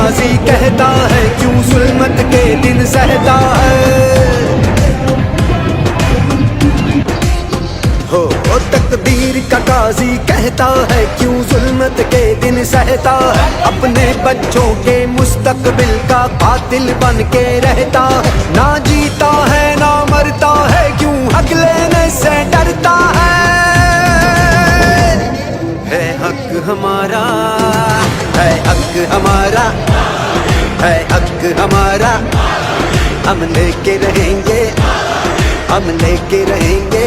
गाजी कहता है क्यों जुल्मत के दिन सहता है। हो तकदीर का काजी कहता है क्यों जुल्मत के दिन सहता है। अपने बच्चों के मुस्तकबिल का कातिल बन के रहता है। ना जीता है ना मरता है क्यों हक लेने से डरता है। हक हमारा है, हक हमारा है, हक हमारा। हम लेके रहेंगे, हम लेके रहेंगे।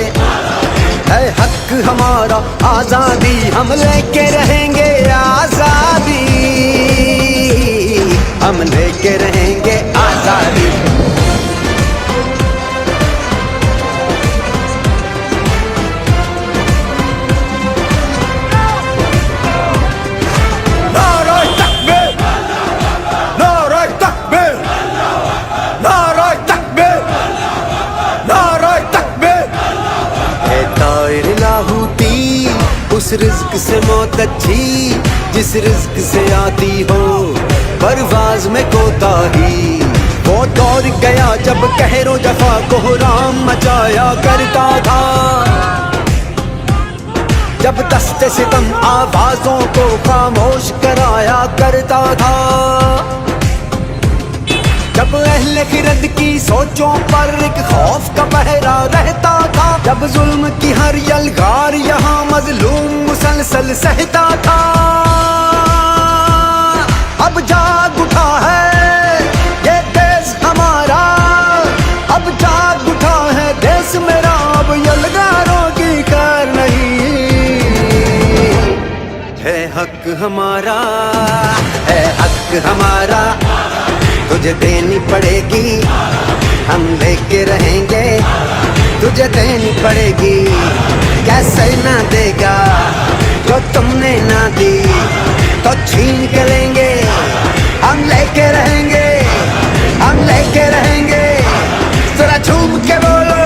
है हक हमारा आजादी, हम लेके रहेंगे आजादी। हम लेके रहेंगे आजादी। उस रिज़्क़ से मौत अच्छी जिस रिज़्क़ से आती हो परवाज़ में कोताही। वो दौर गया जब कहरो जफा कोहराम मचाया करता था। जब दस्ते सितम आवाज़ों को खामोश कराया करता था। जब अहले खिरद की सोचों पर एक खौफ का पहरा रहता था। जब जुल्म की हर यलगार यहाँ मजलूम मुसलसल सहता था। अब जाग उठा है ये देश हमारा, अब जाग उठा है देश मेरा। अब यलगारों की खैर नहीं है। हक हमारा है, हक हमारा। तुझे देनी पड़ेगी, हम लेके रहेंगे। तुझे देनी पड़ेगी, कैसे ना देगा जो तुमने ना दी तो छीन के लेंगे। हम लेके रहेंगे, हम लेके रहेंगे। जरा झूम के बोलो,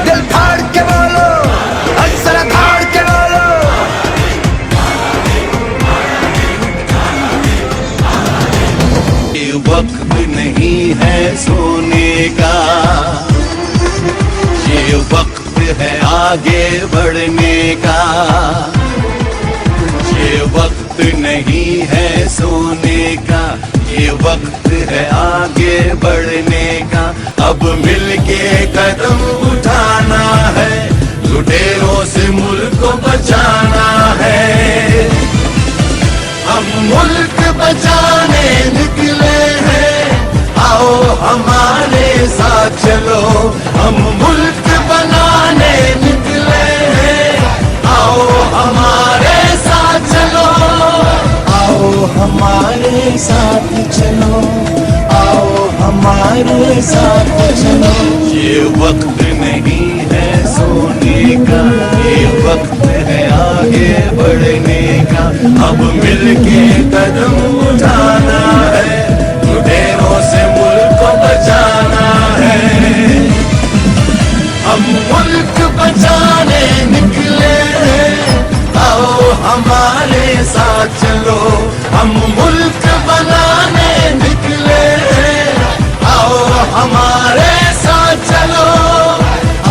दिल फाड़ के बोलो, और जरा फाड़ के बोलो। ये वक्त नहीं है सोने का, ये वक्त है आगे बढ़ने का। ये वक्त नहीं है सोने का, ये वक्त है आगे बढ़ने का। अब मिलके कदम उठाना है, लुटेरों से मुल्क को बचाना है। हम मुल्क बचाने निकले हैं, आओ हमारे साथ चलो। हम मुल्क बनाने निकले हैं, आओ हमारे साथ चलो। आओ हमारे साथ चलो, आओ हमारे साथ चलो। ये वक्त नहीं है सोने का, ये वक्त है आगे बढ़ने का। अब मिलके कदम उठाना है, लुटेरों से मुल्क को बचाना है। हम मुल्क बचाने निकले हैं, आओ हमारे साथ चलो। हम मुल्क बनाने निकले हैं, आओ हमारे साथ चलो।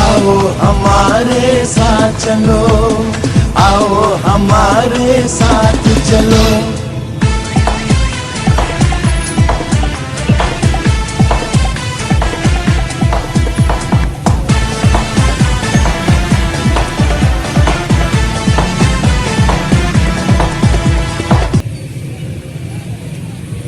आओ हमारे साथ चलो, आओ हमारे साथ